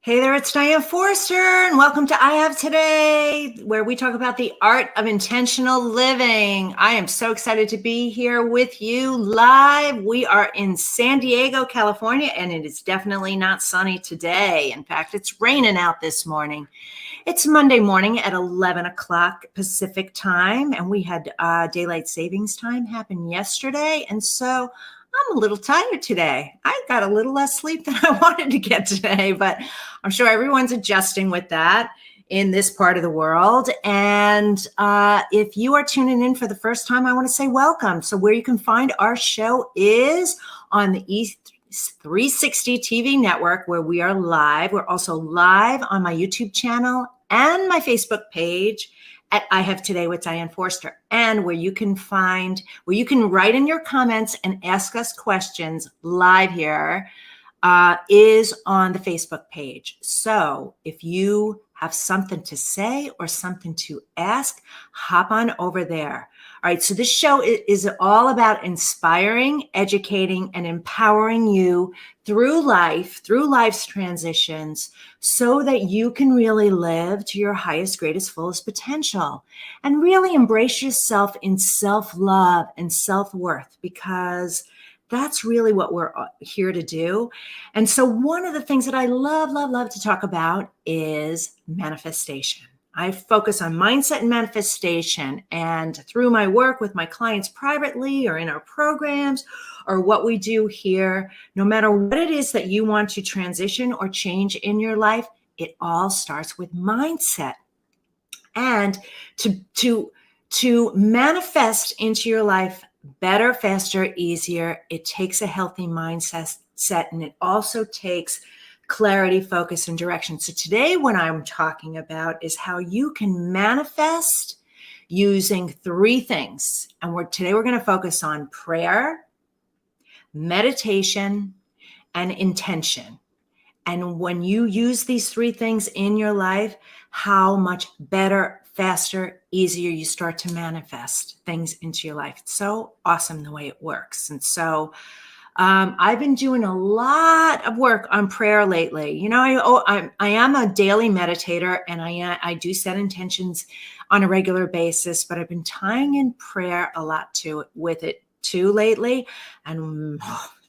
Hey there, it's Diane Forrester, and welcome to I Have Today, where we talk about the art of intentional living. I am so excited to be here with you live. We are in San Diego, California, and it is definitely not sunny today. In fact, it's raining out this morning. It's Monday morning at 11 o'clock Pacific time, and we had daylight savings time happen yesterday, and so I'm a little tired today. I got a little less sleep than I wanted to get today, but I'm sure everyone's adjusting with that in this part of the world. And if you are tuning in for the first time, I want to say welcome. So where you can find our show is on the E360 TV network, where we are live. We're also live on my YouTube channel and my Facebook page at I Have Today with Diane Forrester, and where you can write in your comments and ask us questions live here is on the Facebook page. So if you have something to say or something to ask, hop on over there. All right, so this show is all about inspiring, educating, and empowering you through life's transitions, so that you can really live to your highest, greatest, fullest potential and really embrace yourself in self-love and self-worth, because that's really what we're here to do. And so one of the things that I love to talk about is manifestation. I focus on mindset and manifestation, and through my work with my clients privately or in our programs or what we do here, no matter what it is that you want to transition or change in your life, it all starts with mindset. And to manifest into your life better, faster, easier, it takes a healthy mindset, and it also takes clarity, focus, and direction. So today what I'm talking about is how you can manifest using three things. And today we're going to focus on prayer, meditation, and intention. And when you use these three things in your life, how much better, faster, easier you start to manifest things into your life. It's so awesome the way it works. And so I've been doing a lot of work on prayer lately. You know, I am a daily meditator, and I do set intentions on a regular basis, but I've been tying in prayer a lot with it too lately. And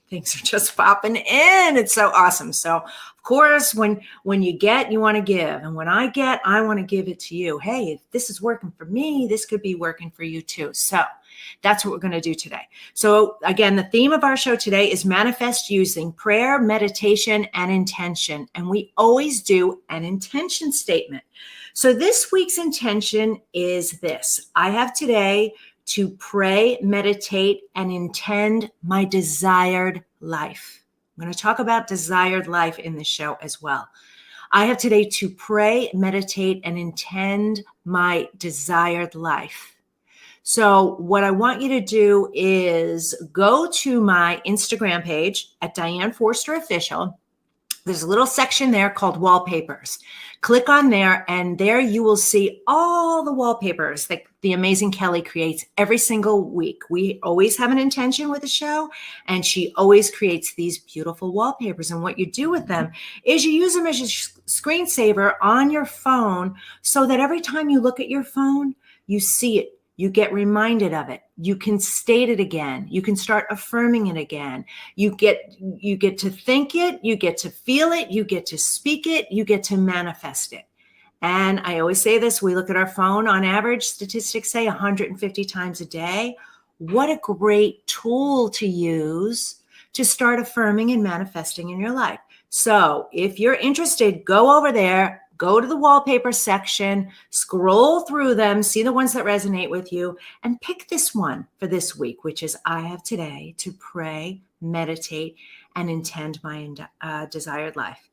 things are just popping in. It's so awesome. So of course, when you get, you want to give. And when I get, I want to give it to you. Hey, if this is working for me, this could be working for you too. So that's what we're going to do today. So again, the theme of our show today is manifest using prayer, meditation, and intention. And we always do an intention statement. So this week's intention is this: I have today to pray, meditate, and intend my desired life. I'm going to talk about desired life in the show as well. I have today to pray, meditate, and intend my desired life. So what I want you to do is go to my Instagram page at Diane Forrester Official. There's a little section there called wallpapers. Click on there, and there you will see all the wallpapers that the amazing Kelly creates every single week. We always have an intention with the show, and she always creates these beautiful wallpapers. And what you do with them is you use them as your screensaver on your phone, so that every time you look at your phone, you see it. You get reminded of it. You can state it again. You can start affirming it again. You get to think it. You get to feel it. You get to speak it. You get to manifest it. And I always say this: we look at our phone on average, statistics say 150 times a day. What a great tool to use to start affirming and manifesting in your life. So if you're interested, go over there. Go to the wallpaper section, scroll through them, see the ones that resonate with you, and pick this one for this week, which is I have today to pray, meditate, and intend my desired life.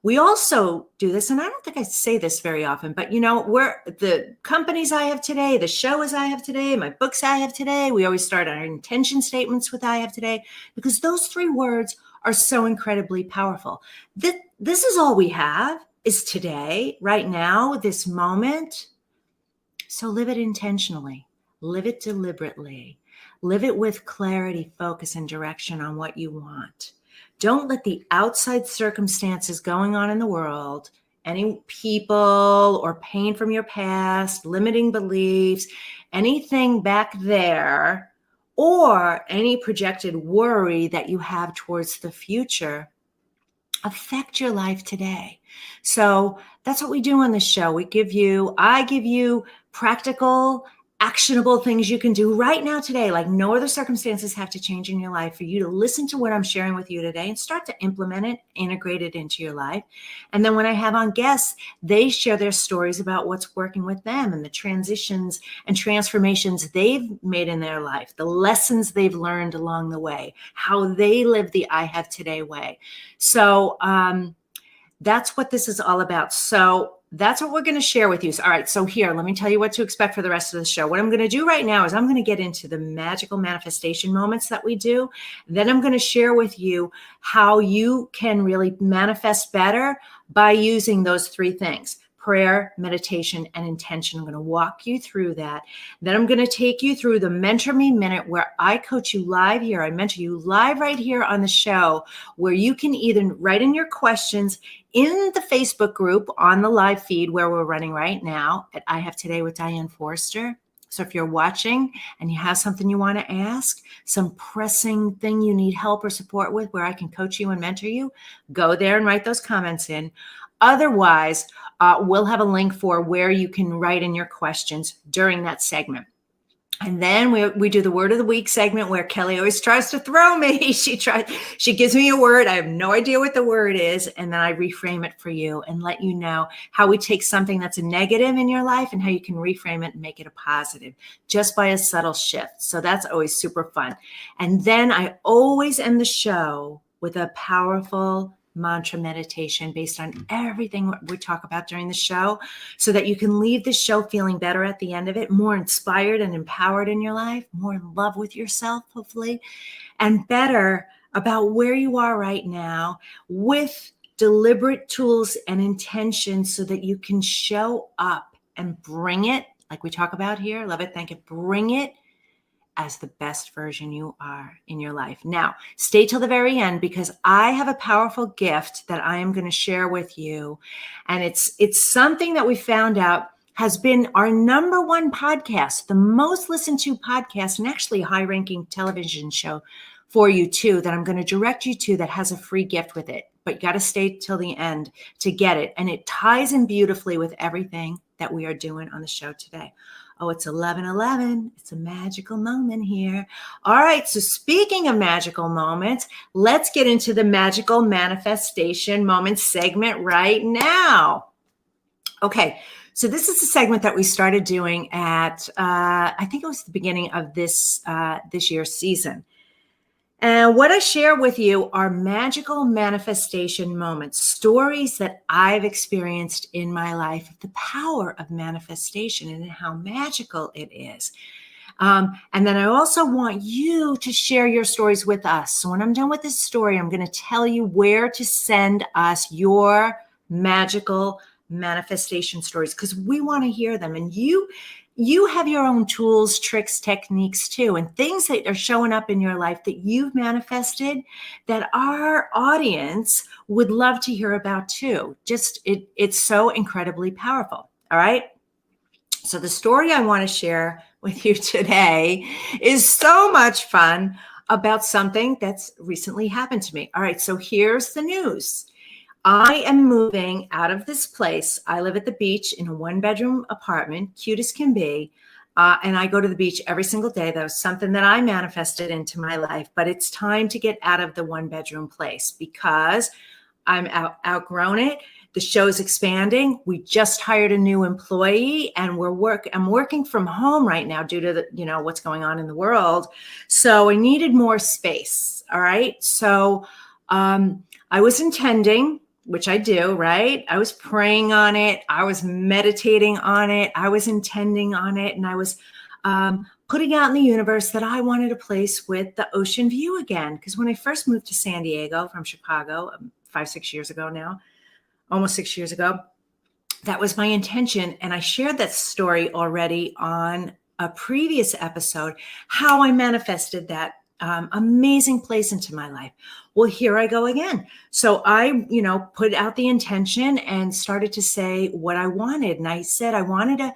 We also do this, and I don't think I say this very often, but you know, the companies I have today, the show is I have today, my books I have today, we always start our intention statements with I have today, because those three words are so incredibly powerful. This is all we have, is today, right now, this moment. So live it intentionally, live it deliberately, live it with clarity, focus, and direction on what you want. Don't let the outside circumstances going on in the world, any people or pain from your past, limiting beliefs, anything back there, or any projected worry that you have towards the future affect your life today. So that's what we do on the show. I give you practical, actionable things you can do right now today. Like no other circumstances have to change in your life for you to listen to what I'm sharing with you today and start to implement it, integrate it into your life. And then when I have on guests, they share their stories about what's working with them and the transitions and transformations they've made in their life, the lessons they've learned along the way, how they live the I Have Today way. So that's what this is all about. So that's what we're going to share with you. So, all right. So here, let me tell you what to expect for the rest of the show. What I'm going to do right now is I'm going to get into the magical manifestation moments that we do. Then I'm going to share with you how you can really manifest better by using those three things: prayer, meditation, and intention. I'm going to walk you through that. Then I'm going to take you through the Mentor Me Minute, where I coach you live here. I mentor you live right here on the show, where you can either write in your questions in the Facebook group on the live feed where we're running right now at I Have Today with Diane Forster. So if you're watching and you have something you want to ask, some pressing thing you need help or support with where I can coach you and mentor you, go there and write those comments in. Otherwise, we'll have a link for where you can write in your questions during that segment. And then we do the word of the week segment where Kelly always tries to throw me. She gives me a word. I have no idea what the word is. And then I reframe it for you and let you know how we take something that's a negative in your life and how you can reframe it and make it a positive just by a subtle shift. So that's always super fun. And then I always end the show with a powerful mantra meditation based on everything we talk about during the show, so that you can leave the show feeling better at the end of it, more inspired and empowered in your life, more in love with yourself, hopefully, and better about where you are right now with deliberate tools and intentions so that you can show up and bring it, like we talk about here, love it, thank it, bring it as the best version you are in your life. Now, stay till the very end because I have a powerful gift that I am going to share with you. And it's something that we found out has been our number one podcast, the most listened to podcast, and actually a high-ranking television show for you too, that I'm going to direct you to, that has a free gift with it. But you got to stay till the end to get it. And it ties in beautifully with everything that we are doing on the show today. Oh, it's 11:11. It's a magical moment here. All right. So speaking of magical moments, let's get into the magical manifestation moment segment right now. Okay. So this is a segment that we started doing at, I think it was the beginning of this year's season. And what I share with you are magical manifestation moments, stories that I've experienced in my life, the power of manifestation and how magical it is. And then I also want you to share your stories with us. So when I'm done with this story, I'm going to tell you where to send us your magical manifestation stories, because we want to hear them. And you have your own tools, tricks, techniques too, and things that are showing up in your life that you've manifested that our audience would love to hear about too. It's so incredibly powerful. All right. So the story I want to share with you today is so much fun about something that's recently happened to me. All right. So here's the news. I am moving out of this place. I live at the beach in a 1-bedroom apartment, cute as can be. And I go to the beach every single day. That was something that I manifested into my life. But it's time to get out of the 1-bedroom place because I'm outgrown it. The show's expanding. We just hired a new employee, and I'm working from home right now due to what's going on in the world. So I needed more space. All right. So I was intending, which I do, right? I was praying on it. I was meditating on it. I was intending on it. And I was putting out in the universe that I wanted a place with the ocean view again. Because when I first moved to San Diego from Chicago 5-6 years ago now, almost 6 years ago, that was my intention. And I shared that story already on a previous episode, how I manifested that amazing place into my life. Well, here I go again. So I, put out the intention and started to say what I wanted. And I said, I wanted to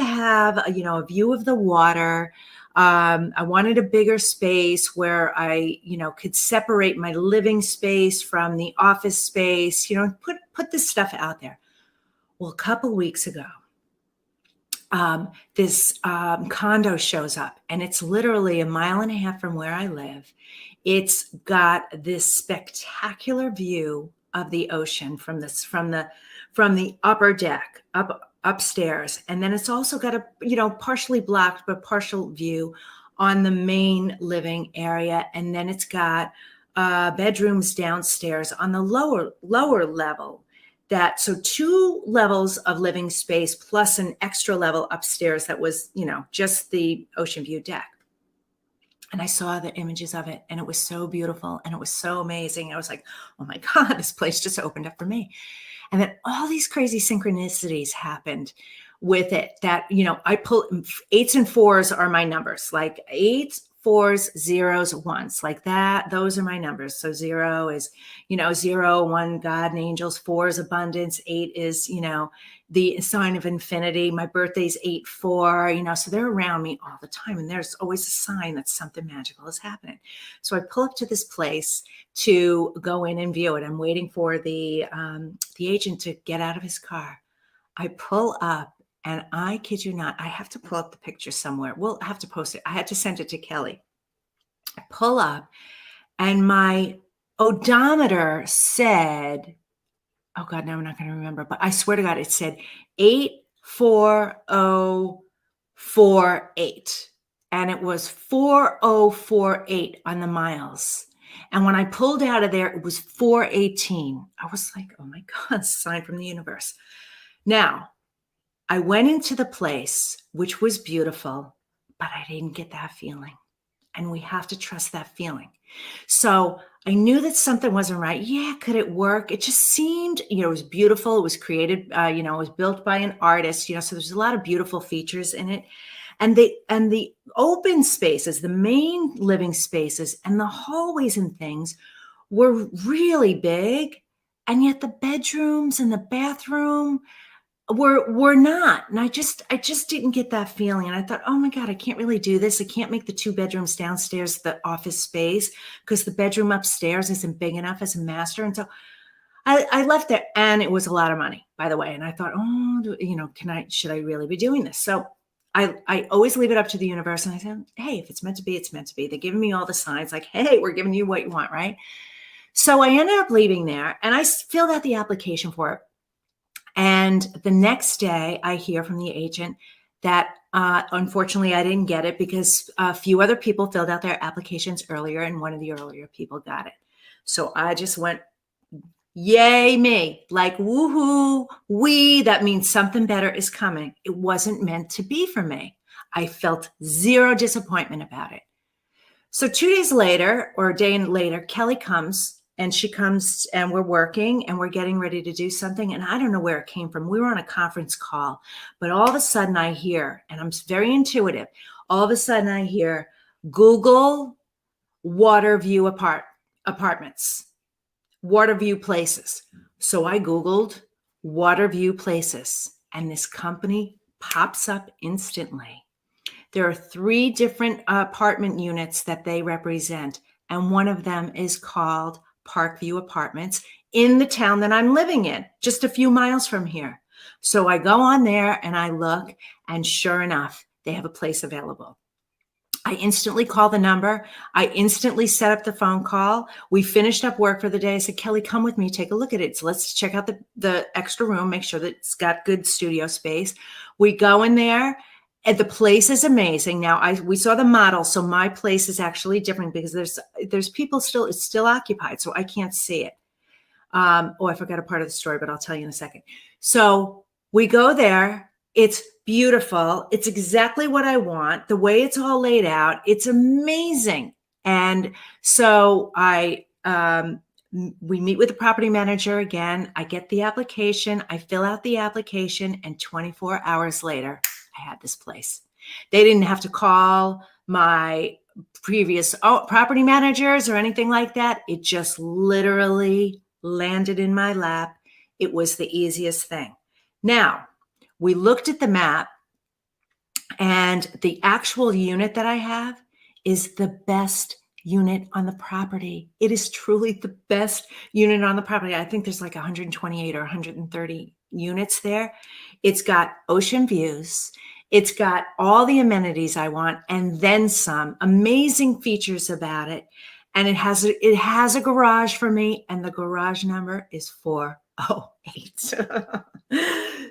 have, a view of the water. I wanted a bigger space where I, could separate my living space from the office space, put this stuff out there. Well, a couple weeks ago, this condo shows up, and it's literally 1.5 miles from where I live. It's got this spectacular view of the ocean from the upper deck upstairs, and then it's also got a partially blocked but partial view on the main living area, and then it's got bedrooms downstairs on the lower level. So 2 levels of living space plus an extra level upstairs that was, just the ocean view deck. And I saw the images of it, and it was so beautiful and it was so amazing. I was like, oh my God, this place just opened up for me. And then all these crazy synchronicities happened with it that, I pull 8s and 4s are my numbers, like 8, 4s, 0s, 1s, like that. Those are my numbers. So 0 is, 0, 1, God and angels. 4 is abundance. 8 is, the sign of infinity. My birthday's 8/4, so they're around me all the time. And there's always a sign that something magical is happening. So I pull up to this place to go in and view it. I'm waiting for the agent to get out of his car. I pull up. And I kid you not, I have to pull up the picture somewhere. We'll have to post it. I had to send it to Kelly. I pull up, and my odometer said, oh God, now I'm not going to remember, but I swear to God, it said 84048. And it was 4048 on the miles. And when I pulled out of there, it was 418. I was like, oh my God, sign from the universe. Now, I went into the place, which was beautiful, but I didn't get that feeling. And we have to trust that feeling. So I knew that something wasn't right. Yeah, could it work? It just seemed, it was beautiful. It was created, it was built by an artist, so there's a lot of beautiful features in it. And the open spaces, the main living spaces and the hallways and things were really big. And yet the bedrooms and the bathroom were not. And I just didn't get that feeling. And I thought, oh my God, I can't really do this. I can't make the 2 bedrooms downstairs the office space because the bedroom upstairs isn't big enough as a master. And so I left there, and it was a lot of money, by the way. And I thought, should I really be doing this? So I always leave it up to the universe. And I said, hey, if it's meant to be, it's meant to be. They're giving me all the signs like, hey, we're giving you what you want, right? So I ended up leaving there, and I filled out the application for it. And the next day I hear from the agent that unfortunately I didn't get it because a few other people filled out their applications earlier, and one of the earlier people got it. So I just went, yay me, like woohoo, that means something better is coming. It wasn't meant to be for me. I felt zero disappointment about it. So 2 days later, or a day later, Kelly comes. And she comes, and we're working, and we're getting ready to do something. And I don't know where it came from. We were on a conference call, but all of a sudden I hear, and I'm very intuitive, all of a sudden I hear Google Waterview apartments, Waterview Places. So I Googled Waterview Places, and this company pops up instantly. There are 3 different apartment units that they represent, and one of them is called Parkview Apartments in the town that I'm living in, just a few miles from here. So I go on there and I look, and sure enough, they have a place available. I instantly call the number. I instantly set up the phone call. We finished up work for the day. I said, Kelly, come with me, take a look at it. So let's check out the extra room, make sure that it's got good studio space. We go in there. And the place is amazing. Now we saw the model, so my place is actually different because there's people still, it's still occupied, so I can't see it. I forgot a part of the story, but I'll tell you in a second. So we go there. It's beautiful. It's exactly what I want. The way it's all laid out, it's amazing. And so we meet with the property manager again. I get the application. I fill out the application, and 24 hours later, I had this place. They didn't have to call my previous property managers or anything like that. It just literally landed in my lap. It was the easiest thing. Now, we looked at the map, and the actual unit that I have is the best unit on the property. It is truly the best unit on the property. I think there's like 128 or 130 units there. It's got ocean views. It's got all the amenities I want and then some. Amazing features about it. And it has a garage for me, and the garage number is 408.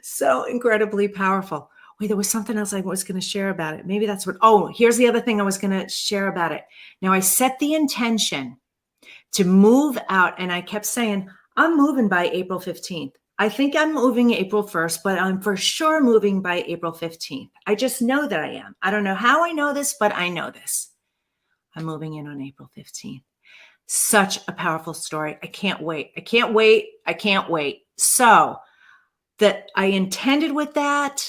So incredibly powerful. Wait, there was something else I was going to share about it. Maybe that's here's the other thing I was going to share about it. Now, I set the intention to move out, and I kept saying, I'm moving by April 15th. I think I'm moving April 1st, but I'm for sure moving by April 15th. I just know that I am. I don't know how I know this, but I know this. I'm moving in on April 15th. Such a powerful story. I can't wait. I can't wait. I can't wait. So that I intended with that.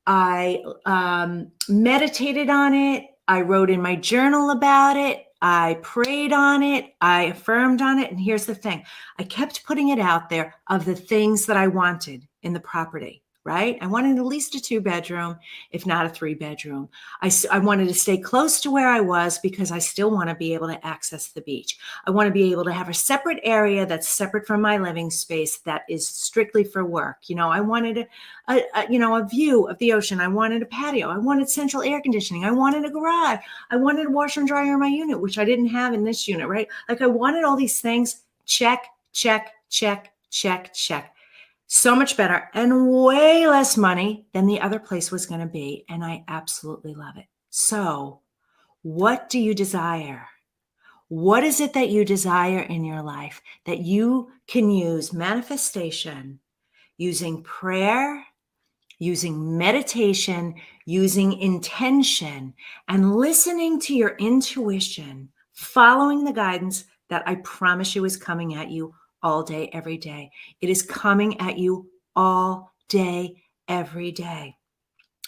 I meditated on it. I wrote in my journal about it. I prayed on it. I affirmed on it. And here's the thing. I kept putting it out there of the things that I wanted in the property, right? I wanted at least a 2-bedroom, if not a 3-bedroom. I wanted to stay close to where I was because I still want to be able to access the beach. I want to be able to have a separate area that's separate from my living space that is strictly for work. I wanted a view of the ocean. I wanted a patio. I wanted central air conditioning. I wanted a garage. I wanted a washer and dryer in my unit, which I didn't have in this unit, right? Like I wanted all these things. Check, check, check, check, check. So much better and way less money than the other place was going to be. And I absolutely love it. So what do you desire? What is it that you desire in your life that you can use manifestation, using prayer, using meditation, using intention, and listening to your intuition, following the guidance that I promise you is coming at you all day, every day. It is coming at you all day, every day.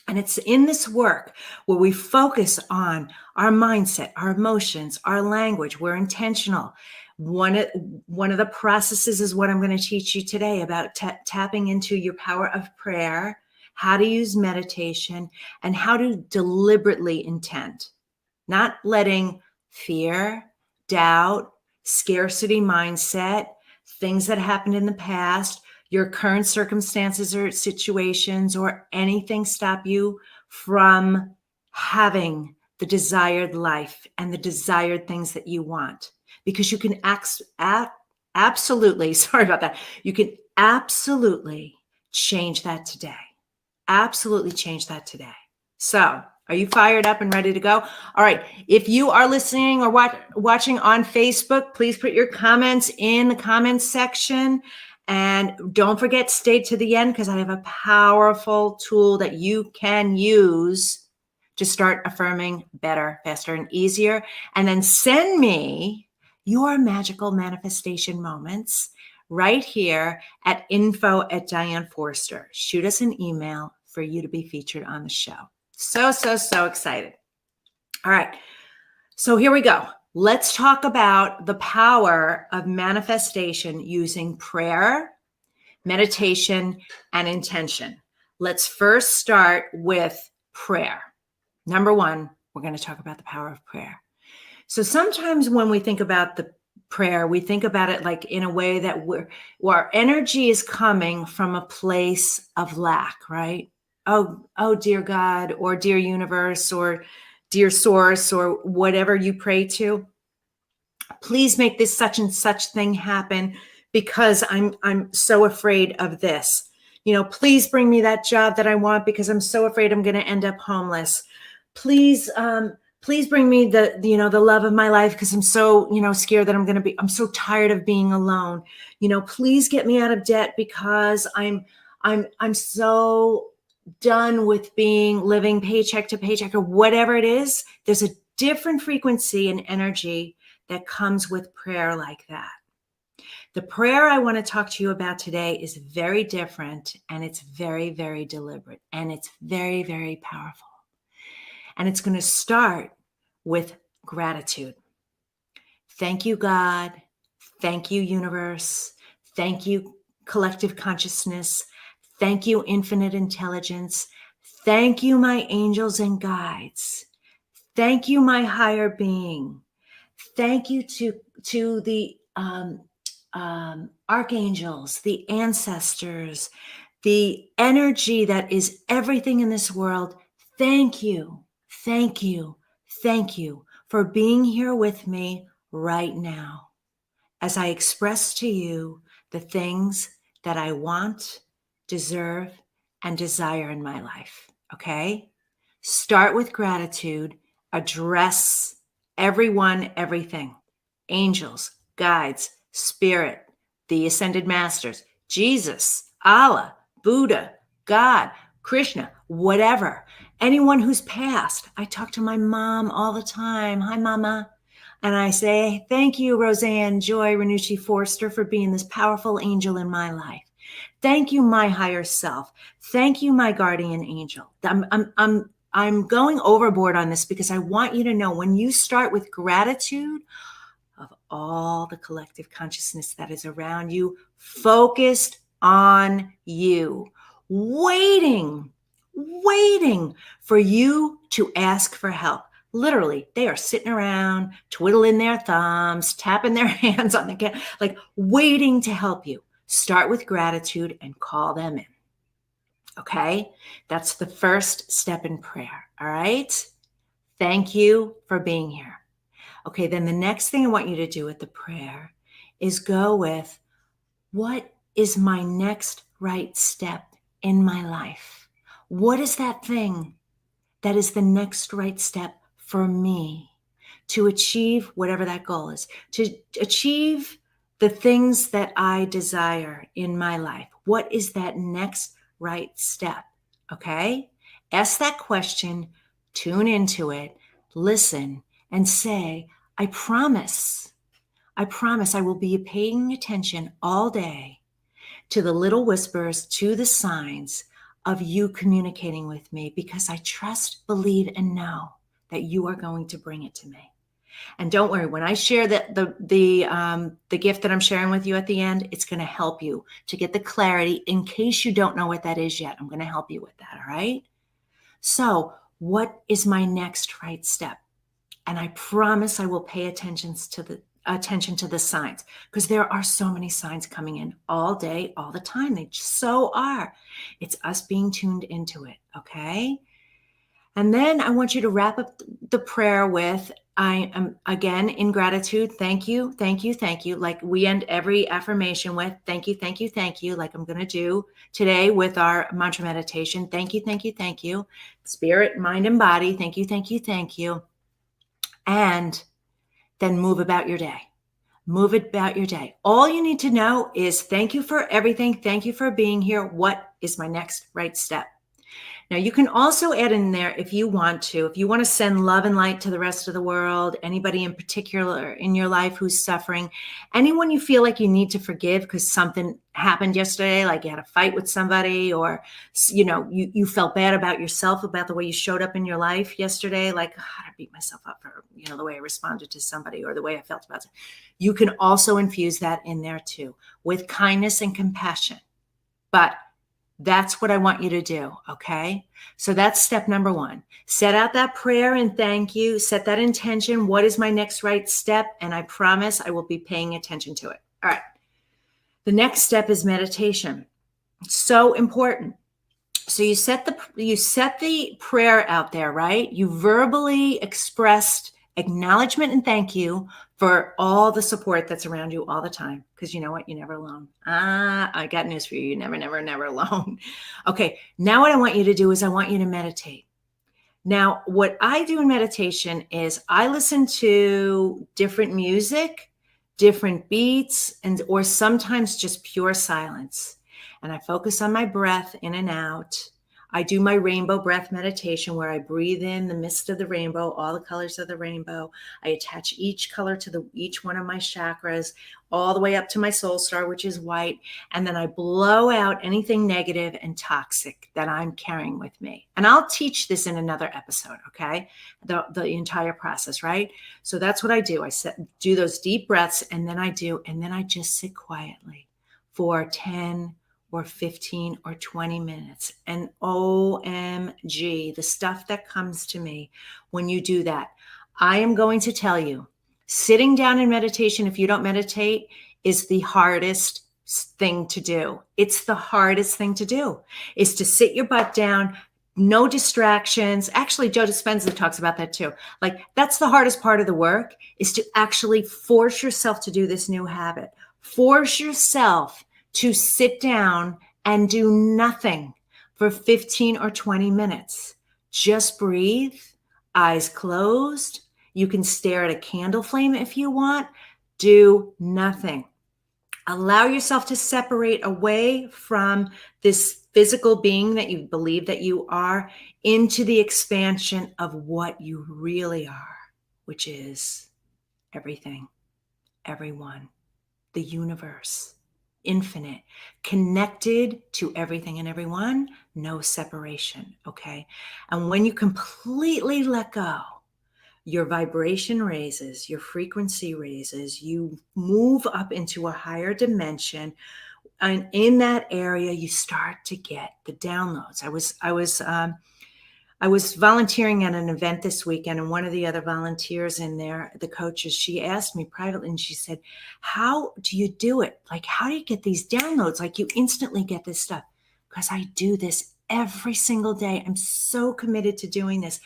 And it's in this work where we focus on our mindset, our emotions, our language. We're intentional. One of the processes is what I'm going to teach you today about tapping into your power of prayer, how to use meditation, and how to deliberately intend, not letting fear, doubt, scarcity mindset, things that happened in the past, your current circumstances or situations or anything stop you from having the desired life and the desired things that you want. Because you can absolutely, sorry about that, you can absolutely change that today. Absolutely change that today. So, are you fired up and ready to go? All right. If you are listening or watching on Facebook, please put your comments in the comments section. And don't forget, stay to the end because I have a powerful tool that you can use to start affirming better, faster, and easier. And then send me your magical manifestation moments right here at info@DianeForster. Shoot us an email for you to be featured on the show. So excited. All right. So here we go. Let's talk about the power of manifestation using prayer, meditation, and intention. Let's first start with prayer. Number one, we're going to talk about the power of prayer. So sometimes when we think about the prayer, we think about it like in a way that our energy is coming from a place of lack, right? Oh, dear God, or dear universe, or dear source, or whatever you pray to. Please make this such and such thing happen because I'm so afraid of this. Please bring me that job that I want because I'm so afraid I'm going to end up homeless. Please bring me the love of my life because I'm so, scared that I'm so tired of being alone. Please get me out of debt because I'm so done with living paycheck to paycheck, or whatever it is. There's a different frequency and energy that comes with prayer like that. The prayer I want to talk to you about today is very different, and it's very, very deliberate, and it's very, very powerful. And it's going to start with gratitude. Thank you, God. Thank you, universe. Thank you, collective consciousness. Thank you, infinite intelligence. Thank you, my angels and guides. Thank you, my higher being. Thank you to the archangels, the ancestors, the energy that is everything in this world. Thank you, thank you, thank you for being here with me right now as I express to you the things that I want, deserve, and desire in my life. Okay? Start with gratitude, address everyone, everything. Angels, guides, spirit, the ascended masters, Jesus, Allah, Buddha, God, Krishna, whatever. Anyone who's passed. I talk to my mom all the time. Hi, Mama. And I say, thank you, Roseanne Joy Renucci Forster, for being this powerful angel in my life. Thank you, my higher self. Thank you, my guardian angel. I'm going overboard on this because I want you to know when you start with gratitude of all the collective consciousness that is around you, focused on you, waiting for you to ask for help. Literally, they are sitting around, twiddling their thumbs, tapping their hands on the cat, like waiting to help you. Start with gratitude and call them in. Okay? That's the first step in prayer. All right? Thank you for being here. Okay, then the next thing I want you to do with the prayer is go with, what is my next right step in my life? What is that thing that is the next right step for me to achieve whatever that goal is, to achieve the things that I desire in my life? What is that next right step? Okay? Ask that question, tune into it, listen, and say, I promise I will be paying attention all day to the little whispers, to the signs of you communicating with me, because I trust, believe, and know that you are going to bring it to me. And don't worry, when I share the gift that I'm sharing with you at the end, it's going to help you to get the clarity in case you don't know what that is yet. I'm going to help you with that. All right. So what is my next right step? And I promise I will pay attention to the signs, because there are so many signs coming in all day, all the time. They just so are. It's us being tuned into it. Okay. And then I want you to wrap up the prayer with, I am again in gratitude. Thank you, thank you, thank you. Like we end every affirmation with thank you, thank you, thank you. Like I'm going to do today with our mantra meditation. Thank you, thank you, thank you. Spirit, mind, and body. Thank you, thank you, thank you. And then move about your day. Move about your day. All you need to know is thank you for everything. Thank you for being here. What is my next right step? Now, you can also add in there if you want to send love and light to the rest of the world, anybody in particular in your life who's suffering, anyone you feel like you need to forgive because something happened yesterday, like you had a fight with somebody, or, you felt bad about yourself, about the way you showed up in your life yesterday, like, oh, I beat myself up for, the way I responded to somebody or the way I felt about it. You can also infuse that in there too, with kindness and compassion. But that's what I want you to do, okay? So that's step number 1. Set out that prayer and thank you. Set that intention. What is my next right step? And I promise I will be paying attention to it. All right. The next step is meditation. It's so important. So you set the prayer out there, right? You verbally expressed acknowledgement and thank you for all the support that's around you all the time. Because you know what? You're never alone. I got news for you. You're never, never, never alone. Okay. Now what I want you to do is I want you to meditate. Now, what I do in meditation is I listen to different music, different beats, or sometimes just pure silence. And I focus on my breath in and out. I do my rainbow breath meditation where I breathe in the mist of the rainbow, all the colors of the rainbow. I attach each color to each one of my chakras, all the way up to my soul star, which is white. And then I blow out anything negative and toxic that I'm carrying with me. And I'll teach this in another episode, okay? The entire process, right? So that's what I do. Do those deep breaths, and then I just sit quietly for 10 or 15 or 20 minutes. And OMG, the stuff that comes to me when you do that. I am going to tell you, sitting down in meditation, if you don't meditate, is the hardest thing to do. It's the hardest thing to do, is to sit your butt down, no distractions. Actually, Joe Dispenza talks about that too. Like, that's the hardest part of the work, is to actually force yourself to do this new habit. Force yourself to sit down and do nothing for 15 or 20 minutes. Just breathe, eyes closed. You can stare at a candle flame if you want. Do nothing. Allow yourself to separate away from this physical being that you believe that you are into the expansion of what you really are, which is everything, everyone, the universe. Infinite, connected to everything and everyone, no separation, okay? And when you completely let go, your vibration raises, your frequency raises, you move up into a higher dimension. And in that area, you start to get the downloads. I was volunteering at an event this weekend, and one of the other volunteers in there, the coaches, she asked me privately, and she said, how do you do it? Like, how do you get these downloads? Like, you instantly get this stuff. Because I do this every single day. I'm so committed to doing this.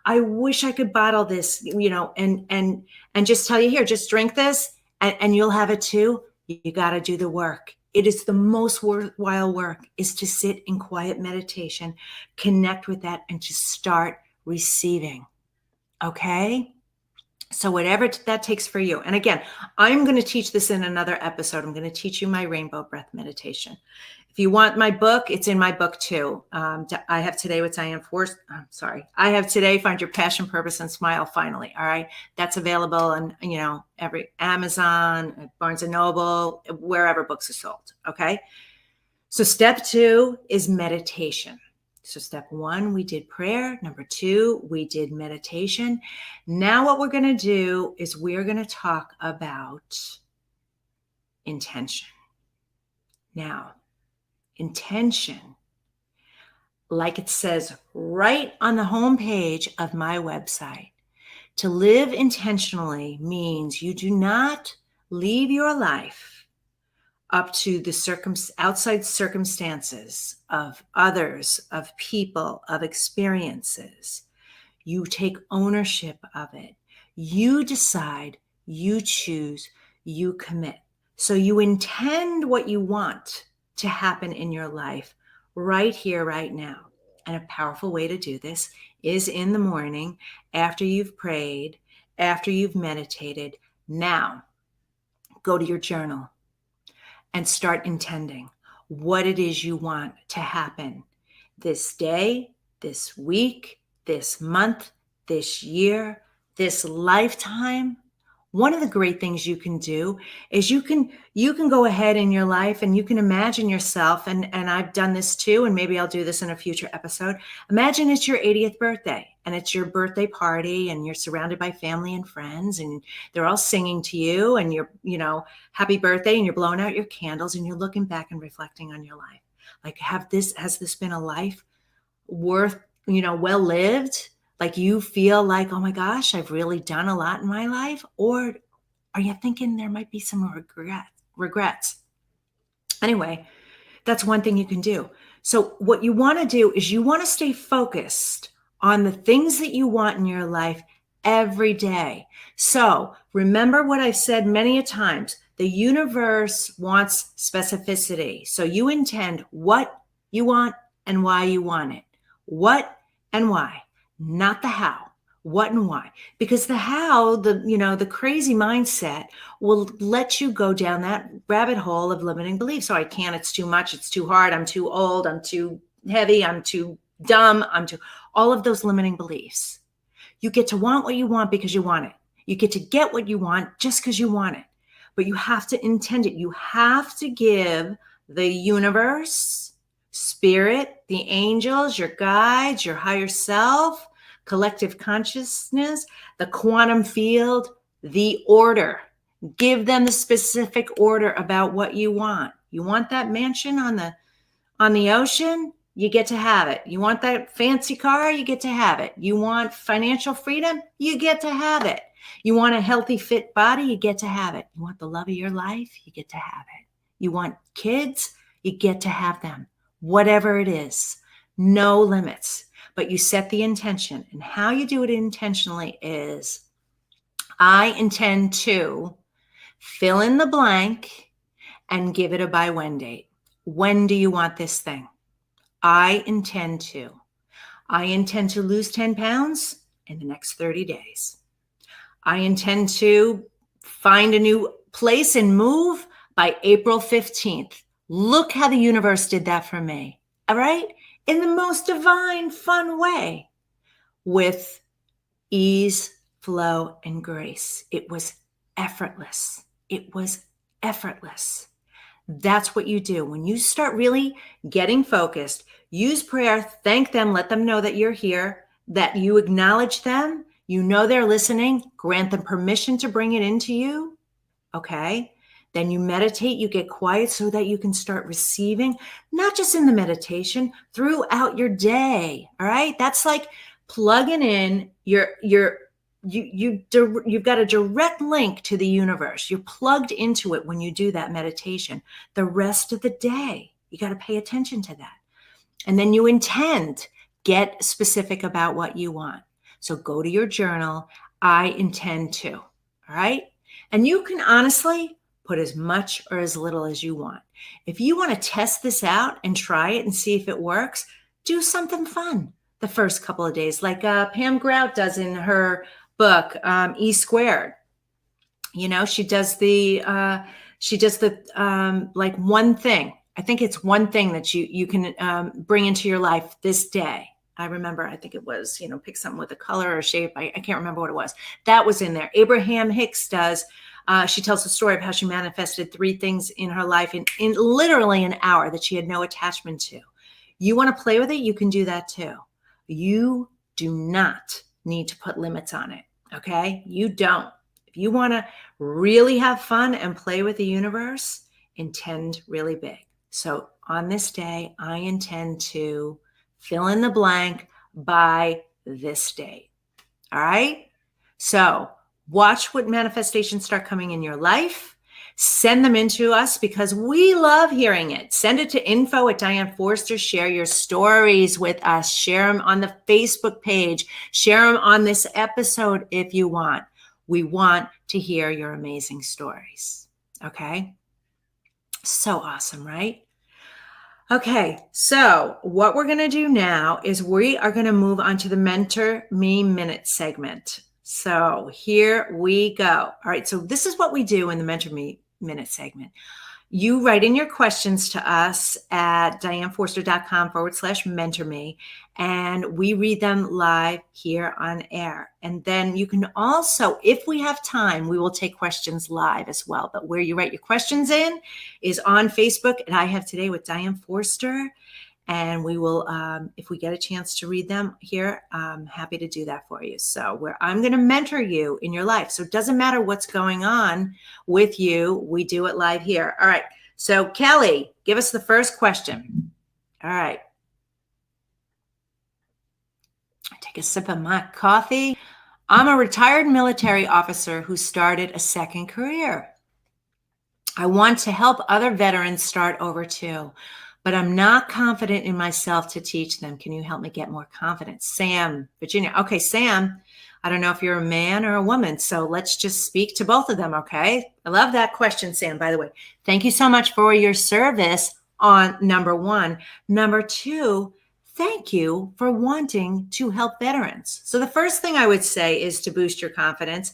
I wish I could bottle this, and just tell you, here, just drink this and you'll have it too. You got to do the work. It is the most worthwhile work, is to sit in quiet meditation, connect with that, and just start receiving. Okay? So whatever that takes for you. And again, I'm going to teach this in another episode. I'm going to teach you my rainbow breath meditation. If you want my book, it's in my book too. I have Today with Diane Force. I have Today, Find Your Passion, Purpose, and Smile, finally. All right. That's available on, every Amazon, Barnes & Noble, wherever books are sold. Okay. So step 2 is meditation. So step 1, we did prayer. Number 2, we did meditation. Now what we're going to do is we're going to talk about intention. Now, intention, like it says right on the homepage of my website, to live intentionally means you do not leave your life up to the outside circumstances of others, of people, of experiences. You take ownership of it. You decide, you choose, you commit. So you intend what you want to happen in your life right here, right now. And a powerful way to do this is in the morning, after you've prayed, after you've meditated. Now, go to your journal and start intending what it is you want to happen this day, this week, this month, this year, this lifetime. One of the great things you can do is you can go ahead in your life and you can imagine yourself, and I've done this too, and maybe I'll do this in a future episode. Imagine it's your 80th birthday and it's your birthday party and you're surrounded by family and friends and they're all singing to you and you're, happy birthday, and you're blowing out your candles and you're looking back and reflecting on your life. Like, has this been a life worth, well lived? Like, you feel like, oh my gosh, I've really done a lot in my life? Or are you thinking there might be some regrets? Anyway, that's one thing you can do. So what you want to do is you want to stay focused on the things that you want in your life every day. So remember what I've said many a times, the universe wants specificity. So you intend what you want and why you want it. What and why. Not the how, what and why. Because the how, the crazy mindset will let you go down that rabbit hole of limiting beliefs. So I can't, it's too much, it's too hard, I'm too old, I'm too heavy, I'm too dumb, all of those limiting beliefs. You get to want what you want because you want it. You get to get what you want just because you want it. But you have to intend it. You have to give the universe, spirit, the angels, your guides, your higher self, collective consciousness, the quantum field, the order. Give them the specific order about what you want. You want that mansion on the ocean? You get to have it. You want that fancy car? You get to have it. You want financial freedom? You get to have it. You want a healthy, fit body? You get to have it. You want the love of your life? You get to have it. You want kids? You get to have them. Whatever it is, no limits. But you set the intention. And how you do it intentionally is, I intend to fill in the blank and give it a by when date. When do you want this thing? I intend to lose 10 pounds in the next 30 days. I intend to find a new place and move by April 15th. Look how the universe did that for me. All right? In the most divine, fun way, with ease, flow, and grace. It was effortless. It was effortless. That's what you do. When you start really getting focused, use prayer, thank them, let them know that you're here, that you acknowledge them, you know they're listening, grant them permission to bring it into you, okay? Then you meditate, you get quiet so that you can start receiving, not just in the meditation, throughout your day, all right? That's like plugging in you've got a direct link to the universe. You're plugged into it when you do that meditation. The rest of the day, you got to pay attention to that. And then you intend, get specific about what you want. So go to your journal. I intend to, all right? And you can honestly put as much or as little as you want. If you want to test this out and try it and see if it works, do something fun the first couple of days, like Pam Grout does in her book, E Squared. You know, she does the like one thing. I think it's one thing that you can bring into your life this day. I remember, I think it was, pick something with a color or shape. I can't remember what it was. That was in there. Abraham Hicks does. She tells the story of how she manifested 3 things in her life in literally an hour that she had no attachment to. You want to play with it? You can do that too. You do not need to put limits on it. Okay? You don't. If you want to really have fun and play with the universe, intend really big. So on this day, I intend to fill in the blank by this date. All right? So watch what manifestations start coming in your life. Send them into us because we love hearing it. Send it to info@Diane Forster. Share your stories with us. Share them on the Facebook page. Share them on this episode if you want. We want to hear your amazing stories. Okay? So awesome, right? Okay, so what we're going to do now is we are going to move on to the Mentor Me Minute segment. So here we go. All right, so this is what we do in the Mentor Me Minute segment. You write in your questions to us at dianeforster.com/mentorme, and we read them live here on air. And then you can also, if we have time, we will take questions live as well. But where you write your questions in is on Facebook, and I have Today with Diane Forster. And we will, if we get a chance to read them here, I'm happy to do that for you. So I'm going to mentor you in your life. So it doesn't matter what's going on with you. We do it live here. All right. So Kelly, give us the first question. All right. Take a sip of my coffee. I'm a retired military officer who started a second career. I want to help other veterans start over too, but I'm not confident in myself to teach them. Can you help me get more confidence? Sam, Virginia. Okay, Sam, I don't know if you're a man or a woman, so let's just speak to both of them, okay? I love that question, Sam, by the way. Thank you so much for your service on number 1. Number 2, thank you for wanting to help veterans. So the first thing I would say is to boost your confidence.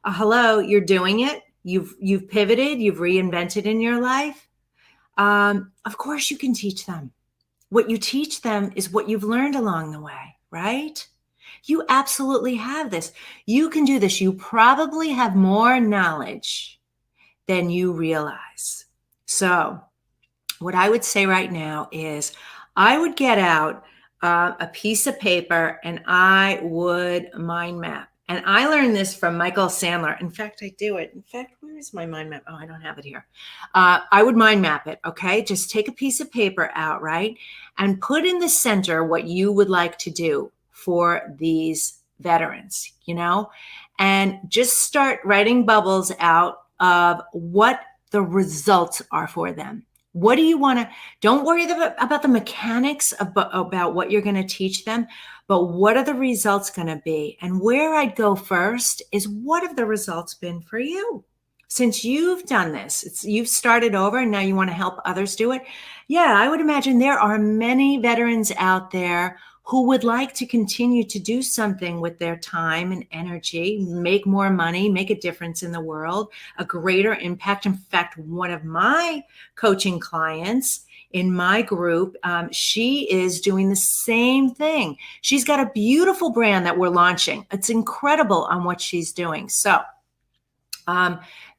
Hello, you're doing it. You've pivoted, you've reinvented in your life. Of course you can teach them. What you teach them is what you've learned along the way, right? You absolutely have this. You can do this. You probably have more knowledge than you realize. So, what I would say right now is I would get out a piece of paper and I would mind map. And I learned this from Michael Sandler. In fact, I do it. In fact, where is my mind map? Oh, I don't have it here. I would mind map it. Okay. Just take a piece of paper out, right? And put in the center what you would like to do for these veterans, and just start writing bubbles out of what the results are for them. What do you want to, don't worry about the mechanics about what you're going to teach them, but what are the results going to be? And where I'd go first is what have the results been for you? Since you've done this, you've started over and now you want to help others do it. Yeah, I would imagine there are many veterans out there who would like to continue to do something with their time and energy, make more money, make a difference in the world, a greater impact. In fact, one of my coaching clients in my group, she is doing the same thing. She's got a beautiful brand that we're launching. It's incredible on what she's doing. So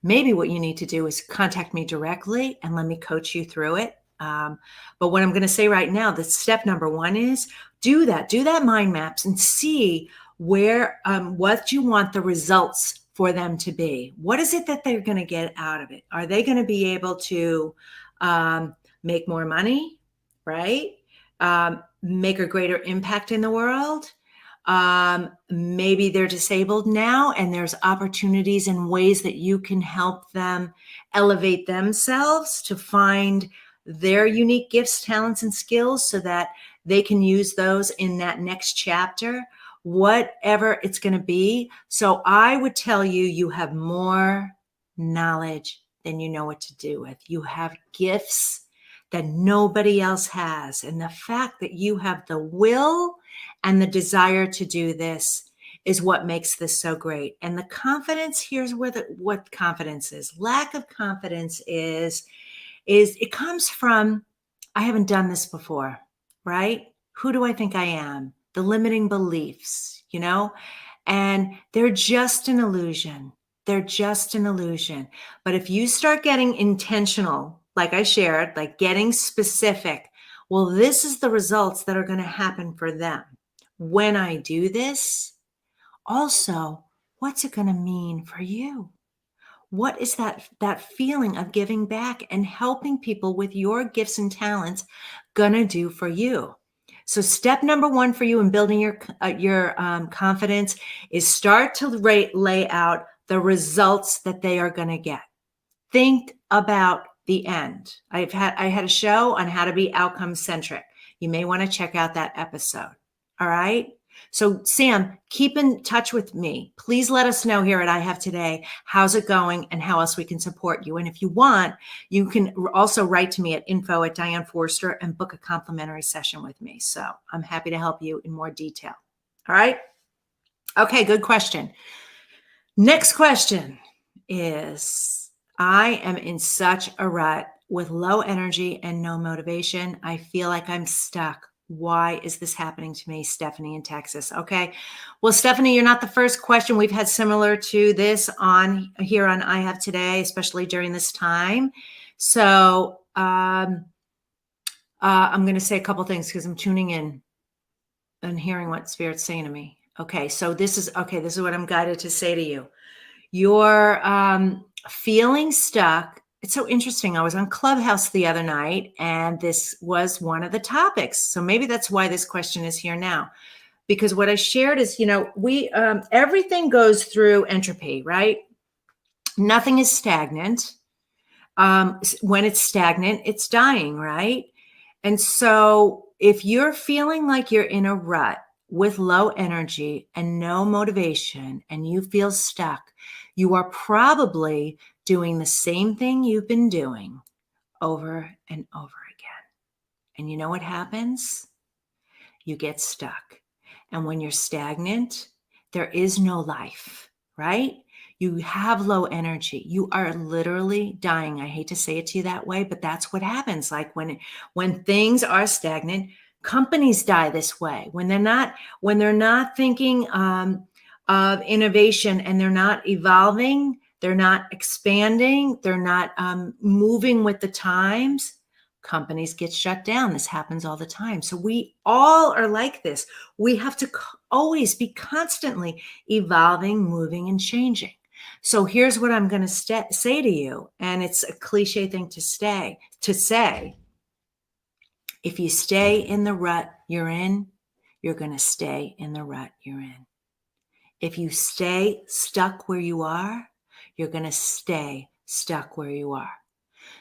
maybe what you need to do is contact me directly and let me coach you through it. But what I'm going to say right now, the step number one is do that mind maps and see where, what you want the results for them to be. What is it that they're going to get out of it? Are they going to be able to make more money, right? Make a greater impact in the world? Maybe they're disabled now and there's opportunities and ways that you can help them elevate themselves to find their unique gifts, talents, and skills so that they can use those in that next chapter, whatever it's going to be. So I would tell you, you have more knowledge than you know what to do with. You have gifts that nobody else has. And the fact that you have the will and the desire to do this is what makes this so great. And the confidence, here's where what confidence is. Lack of confidence is it comes from, I haven't done this before, right? Who do I think I am? The limiting beliefs, and they're just an illusion. They're just an illusion. But if you start getting intentional, like I shared, like getting specific, well, this is the results that are going to happen for them. When I do this, also, what's it going to mean for you? What is that feeling of giving back and helping people with your gifts and talents going to do for you? So step number one for you in building your confidence is start to lay out the results that they are going to get. Think about the end. I had a show on how to be outcome centric. You may want to check out that episode. All right. So Sam, keep in touch with me. Please let us know here at I Have Today, how's it going and how else we can support you. And if you want, you can also write to me at info@DianeForster and book a complimentary session with me. So I'm happy to help you in more detail. All right. Okay. Good question. Next question is, I am in such a rut with low energy and no motivation. I feel like I'm stuck. Why is this happening to me? Stephanie in Texas. Okay. Well, Stephanie, you're not the first question we've had similar to this on here on I Have Today, especially during this time. So I'm going to say a couple things because I'm tuning in and hearing what Spirit's saying to me. Okay. So this is what I'm guided to say to you. You're feeling stuck. It's so interesting. I was on Clubhouse the other night, and this was one of the topics. So maybe that's why this question is here now, because what I shared is, we everything goes through entropy, right? Nothing is stagnant. When it's stagnant, it's dying, right? And so if you're feeling like you're in a rut with low energy and no motivation, and you feel stuck, you are probably doing the same thing you've been doing over and over again. And you know what happens? You get stuck. And when you're stagnant, there is no life, right? You have low energy. You are literally dying. I hate to say it to you that way, but that's what happens. Like when things are stagnant, companies die this way. When they're not thinking of innovation and they're not evolving, they're not expanding, they're not moving with the times, companies get shut down. This happens all the time. So we all are like this. We have to always be constantly evolving, moving, and changing. So here's what I'm going to say to you, and it's a cliche thing to say. If you stay in the rut you're in, you're going to stay in the rut you're in. If you stay stuck where you are, you're going to stay stuck where you are.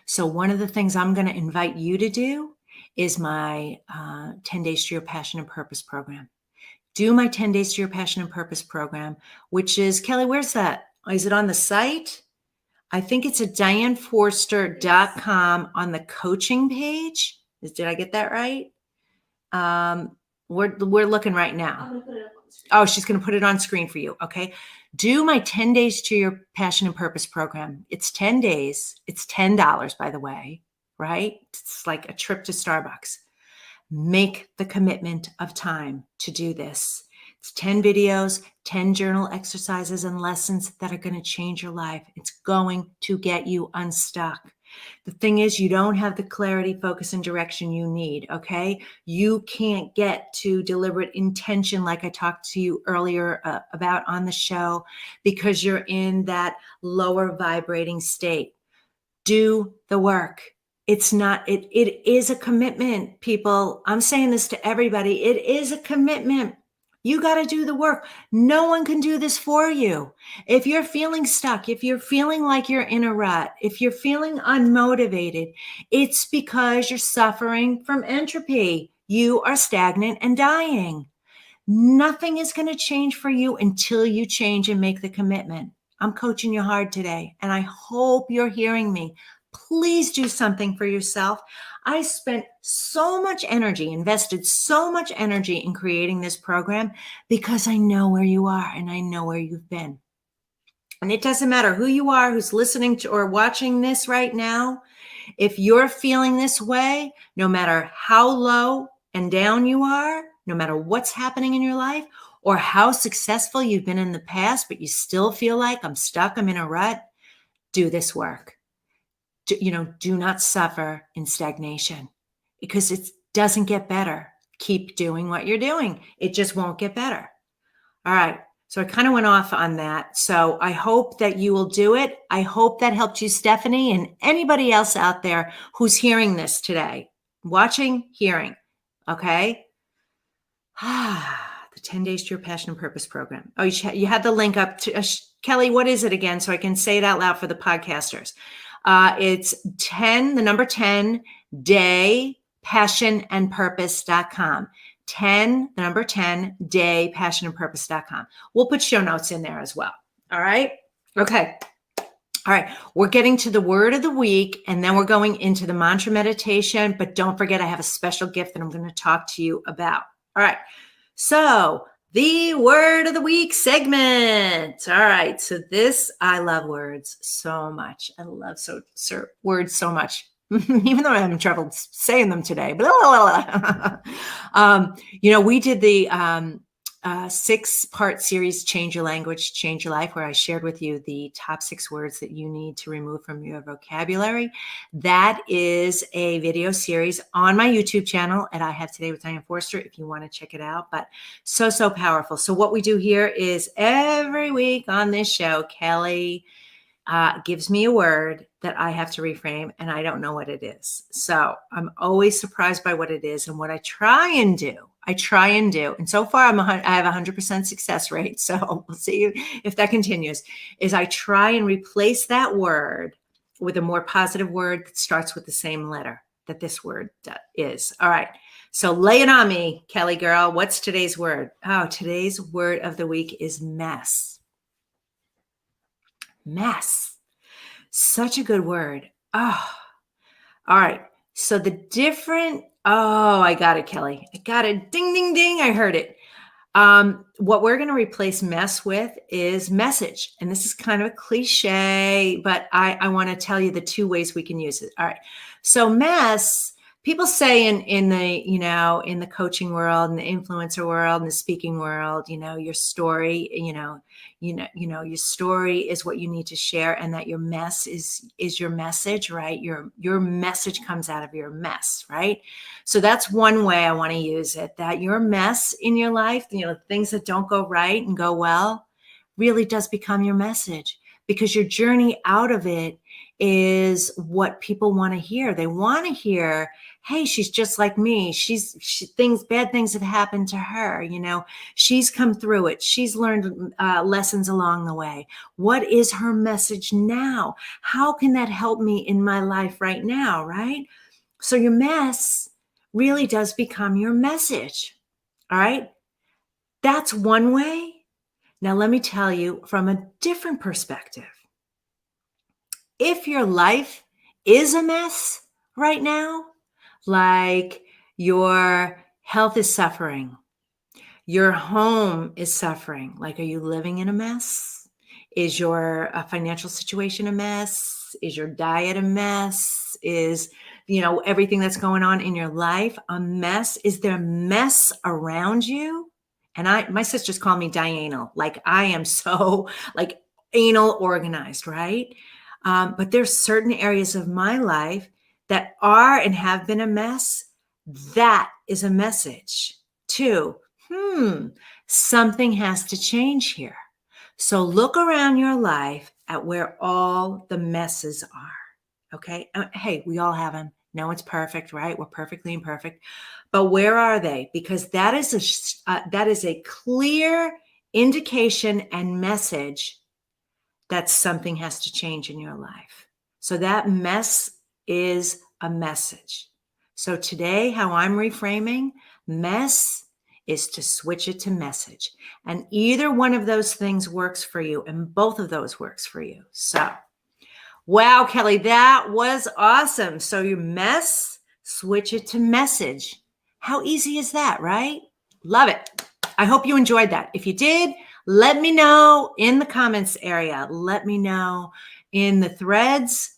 So one of the things I'm going to invite you to do is my 10 Days to Your Passion and Purpose program. Do my 10 Days to Your Passion and Purpose program, which is, Kelly, where's that? Is it on the site? I think it's at dianeforster.com on the coaching page. Did I get that right? We're looking right now. I'm going to put it up on the screen. Oh, she's going to put it on screen for you. Okay. Do my 10 Days to Your Passion and Purpose program. It's 10 days. It's $10, by the way, right? It's like a trip to Starbucks. Make the commitment of time to do this. It's 10 videos, 10 journal exercises and lessons that are going to change your life. It's going to get you unstuck. The thing is, you don't have the clarity, focus, and direction you need, okay? You can't get to deliberate intention like I talked to you earlier about on the show because you're in that lower vibrating state. Do the work. It is a commitment, people. I'm saying this to everybody. It is a commitment. You got to do the work. No one can do this for you. If you're feeling stuck, if you're feeling like you're in a rut, if you're feeling unmotivated, it's because you're suffering from entropy. You are stagnant and dying. Nothing is going to change for you until you change and make the commitment. I'm coaching you hard today, and I hope you're hearing me. Please do something for yourself. I spent so much energy, invested so much energy in creating this program because I know where you are and I know where you've been. And it doesn't matter who you are, who's listening to or watching this right now. If you're feeling this way, no matter how low and down you are, no matter what's happening in your life or how successful you've been in the past, but you still feel like I'm stuck, I'm in a rut, do this work. Do not suffer in stagnation because it doesn't get better. Keep doing what you're doing. It just won't get better. All right. So I kind of went off on that. So I hope that you will do it. I hope that helped you, Stephanie, and anybody else out there who's hearing this today, watching, hearing. Okay. The 10 Days to Your Passion and Purpose program. Oh, you had the link up to Kelly. What is it again? So I can say it out loud for the podcasters. It's 10, the number 10, day, passionandpurpose.com. 10, the number 10, day, passionandpurpose.com. We'll put show notes in there as well. All right. Okay. All right. We're getting to the word of the week, and then we're going into the mantra meditation. But don't forget, I have a special gift that I'm going to talk to you about. All right. So the word of the week segment. All right. So I love words so much. I love words so much, even though I'm having trouble saying them today. We did the 6-part series, Change Your Language, Change Your Life, where I shared with you the top 6 words that you need to remove from your vocabulary. That is a video series on my YouTube channel at I Have Today with Diane Forster, if you want to check it out. But so powerful. So what we do here is every week on this show, Kelly gives me a word that I have to reframe, and I don't know what it is. So I'm always surprised by what it is. And what I try and do, and so far I have 100% success rate. So we'll see if that continues, is I try and replace that word with a more positive word that starts with the same letter that this word is. All right. So lay it on me, Kelly girl. What's today's word? Oh, today's word of the week is mess. Mess. Such a good word. Oh, all right. So I got it, Kelly. I got it. Ding, ding, ding. I heard it. What we're going to replace mess with is message. And this is kind of a cliche, but I want to tell you the two ways we can use it. All right. So mess, people say in the, in the coaching world and the influencer world and the speaking world, your story, your story is what you need to share, and that your mess is your message, right? Your message comes out of your mess, right? So that's one way I want to use it, that your mess in your life, things that don't go right and go well, really does become your message, because your journey out of it is what people want to hear. They want to hear, hey, she's just like me. Bad things have happened to her. She's come through it. She's learned lessons along the way. What is her message now? How can that help me in my life right now? Right? So your mess really does become your message. All right. That's one way. Now, let me tell you from a different perspective. If your life is a mess right now, like your health is suffering, your home is suffering, like, are you living in a mess? Is your financial situation a mess? Is your diet a mess? Is, everything that's going on in your life a mess? Is there mess around you? And my sisters call me Dianal. Like, I am so anal organized, right? But there's certain areas of my life that are and have been a mess. That is a message too. Something has to change here. So look around your life at where all the messes are. Okay. Hey, we all have them. No one's perfect, right? We're perfectly imperfect. But where are they? Because that is a clear indication and message that something has to change in your life. So that mess is a message. So today, how I'm reframing mess is to switch it to message. And either one of those things works for you, and both of those works for you. So, wow, Kelly, that was awesome. So your mess, switch it to message. How easy is that, right? Love it. I hope you enjoyed that. If you did, let me know in the comments area. Let me know in the threads.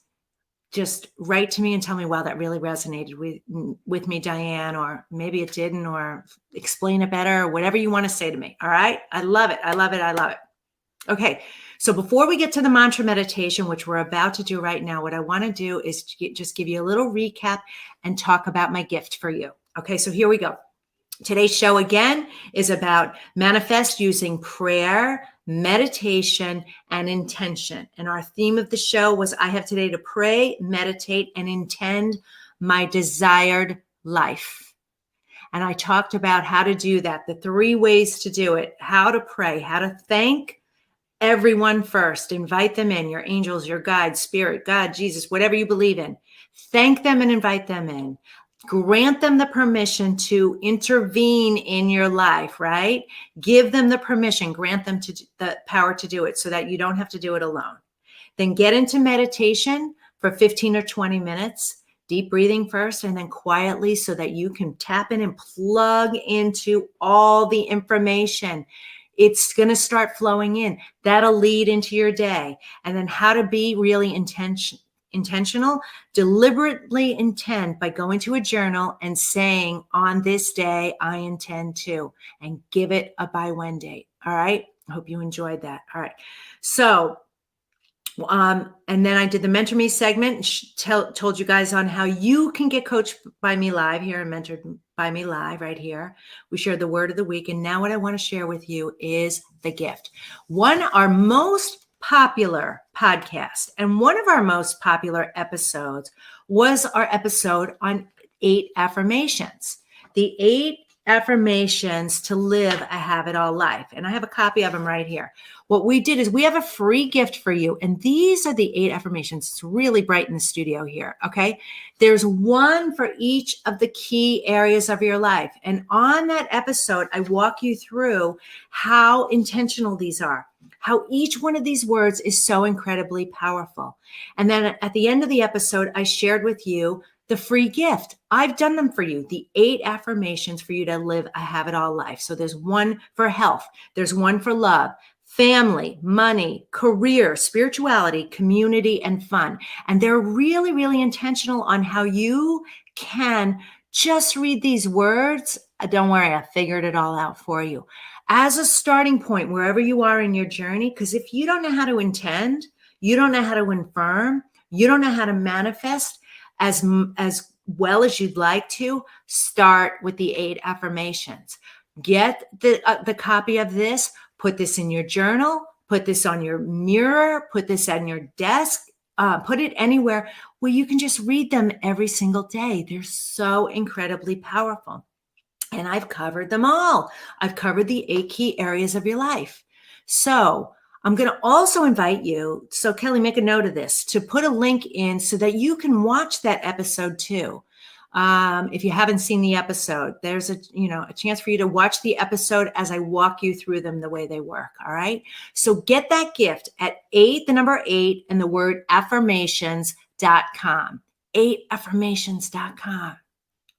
Just write to me and tell me, wow, that really resonated with me, Diane, or maybe it didn't, or explain it better, or whatever you want to say to me. All right. I love it. I love it. I love it. Okay. So before we get to the mantra meditation, which we're about to do right now, what I want to do is just give you a little recap and talk about my gift for you. Okay. So here we go. Today's show, again, is about manifest using prayer, meditation, and intention. And our theme of the show was, I have today to pray, meditate, and intend my desired life. And I talked about how to do that, the 3 ways to do it, how to pray, how to thank everyone first, invite them in, your angels, your guides, spirit, God, Jesus, whatever you believe in. Thank them and invite them in. Grant them the permission to intervene in your life, right? Give them the permission, grant them the power to do it so that you don't have to do it alone. Then get into meditation for 15 or 20 minutes, deep breathing first, and then quietly, so that you can tap in and plug into all the information. It's going to start flowing in. That'll lead into your day. And then how to be really intentional, deliberately intend by going to a journal and saying, on this day, I intend to, and give it a by when date. All right. I hope you enjoyed that. All right. So, and then I did the Mentor Me segment, told you guys on how you can get coached by me live here and mentored by me live right here. We shared the word of the week. And now what I want to share with you is the gift. Our most popular podcast and one of our most popular episodes was our episode on 8 affirmations. The 8 affirmations to live a have it all life. And I have a copy of them right here. What we did is we have a free gift for you. And these are the 8 affirmations. It's really bright in the studio here. Okay. There's one for each of the key areas of your life. And on that episode, I walk you through how intentional these are, how each one of these words is so incredibly powerful. And then at the end of the episode, I shared with you the free gift. I've done them for you. The 8 affirmations for you to live a have it all life. So there's one for health. There's one for love, family, money, career, spirituality, community, and fun. And they're really, really intentional on how you can just read these words. Don't worry, I figured it all out for you. As a starting point, wherever you are in your journey, because if you don't know how to intend, you don't know how to affirm, you don't know how to manifest as well as you'd like to, start with the 8 affirmations. Get the copy of this, put this in your journal, put this on your mirror, put this on your desk, put it anywhere where you can just read them every single day. They're so incredibly powerful. And I've covered them all. I've covered the 8 key areas of your life. So I'm going to also invite you, so Kelly, make a note of this, to put a link in so that you can watch that episode too. If you haven't seen the episode, there's a chance for you to watch the episode as I walk you through them the way they work. All right. So get that gift at 8, the number 8, and the word affirmations.com. 8affirmations.com.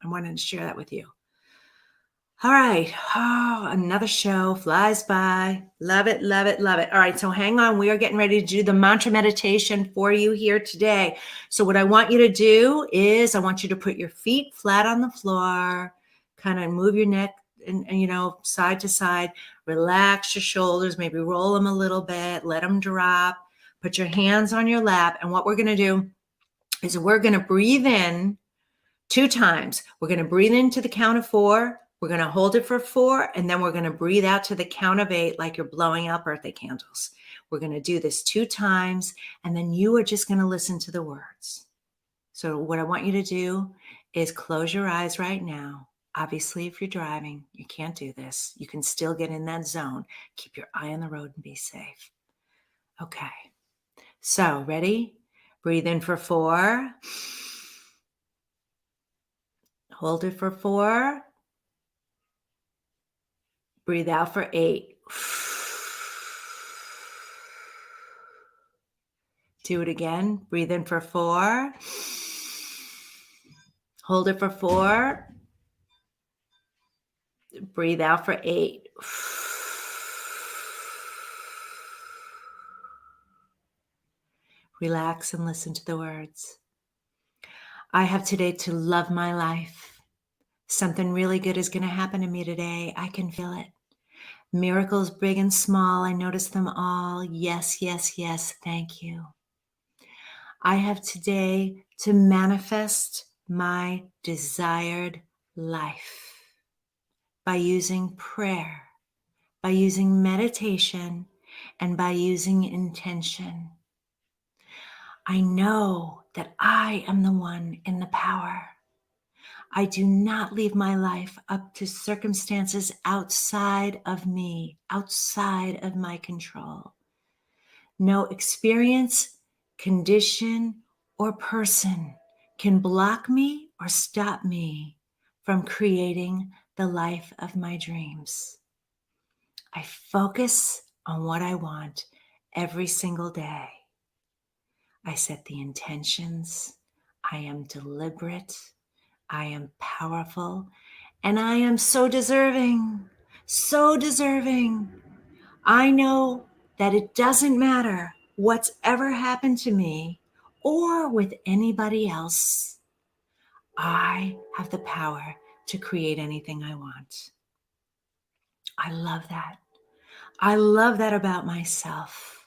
I wanted to share that with you. All right. Oh, another show flies by. Love it, love it, love it. All right. So hang on. We are getting ready to do the mantra meditation for you here today. So what I want you to do is I want you to put your feet flat on the floor, kind of move your neck and side to side, relax your shoulders, maybe roll them a little bit, let them drop, put your hands on your lap. And what we're going to do is we're going to breathe in 2 times. We're going to breathe into the count of 4. We're going to hold it for 4, and then we're going to breathe out to the count of 8 like you're blowing out birthday candles. We're going to do this 2 times, and then you are just going to listen to the words. So what I want you to do is close your eyes right now. Obviously, if you're driving, you can't do this. You can still get in that zone. Keep your eye on the road and be safe. Okay. So ready? Breathe in for 4. Hold it for 4. Breathe out for 8. Do it again. Breathe in for 4. Hold it for 4. Breathe out for 8. Relax and listen to the words. I have today to love my life. Something really good is going to happen to me today. I can feel it. Miracles big and small, I notice them all. Yes, yes, yes, thank you. I have today to manifest my desired life by using prayer, by using meditation, and by using intention. I know that I am the one in the power. I do not leave my life up to circumstances outside of me, outside of my control. No experience, condition, or person can block me or stop me from creating the life of my dreams. I focus on what I want every single day. I set the intentions. I am deliberate. I am powerful, and I am so deserving, so deserving. I know that it doesn't matter what's ever happened to me or with anybody else. I have the power to create anything I want. I love that. I love that about myself.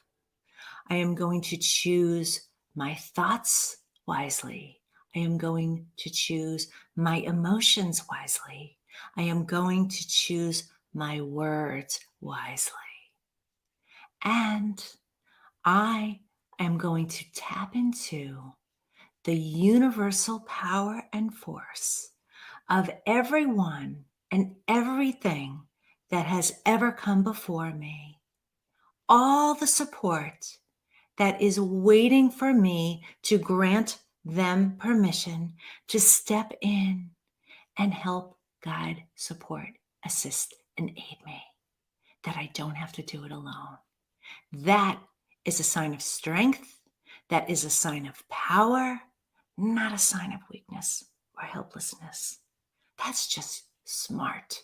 I am going to choose my thoughts wisely. I am going to choose my emotions wisely. I am going to choose my words wisely. And I am going to tap into the universal power and force of everyone and everything that has ever come before me. All the support that is waiting for me to grant them permission to step in and help, guide, support, assist, and aid me, that I don't have to do it alone. That is a sign of strength. That is a sign of power. not a sign of weakness or helplessness. That's just smart,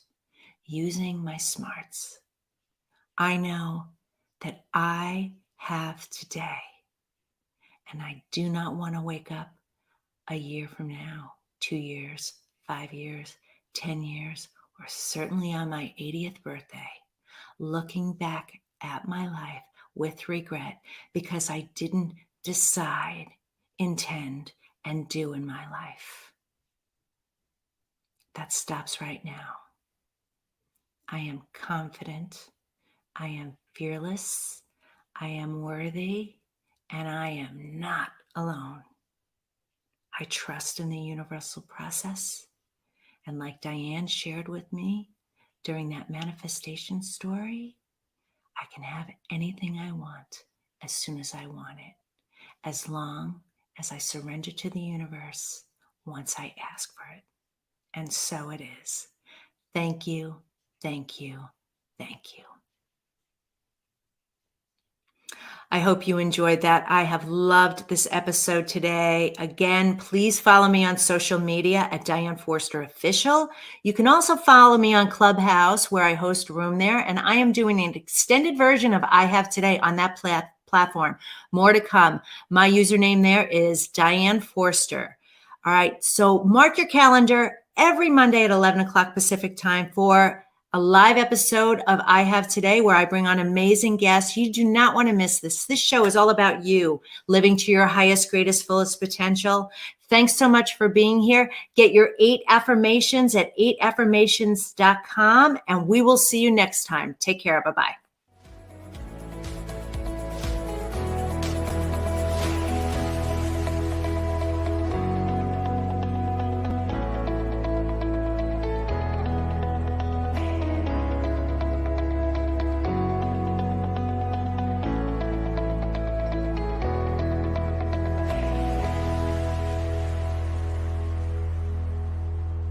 using my smarts. I know that I have today, and I do not want to wake up a year from now, 2 years, 5 years, 10 years, or certainly on my 80th birthday, looking back at my life with regret because I didn't decide, intend, and do in my life. That stops right now. I am confident. I am fearless. I am worthy. And I am not alone. I trust in the universal process. And like Diane shared with me during that manifestation story, I can have anything I want as soon as I want it, as long as I surrender to the universe once I ask for it. And so it is. Thank you, thank you, thank you. I hope you enjoyed that. I have loved this episode today. Again, please follow me on social media at Diane Forster Official. You can also follow me on Clubhouse, where I host a room there, and I am doing an extended version of I Have Today on that platform. More to come. My username there is Diane Forster. All right, so mark your calendar every Monday at 11 o'clock Pacific time for a live episode of I Have Today, where I bring on amazing guests. You do not want to miss this. This show is all about you living to your highest, greatest, fullest potential. Thanks so much for being here. Get your 8 affirmations at 8affirmations.com, and we will see you next time. Take care. Bye-bye.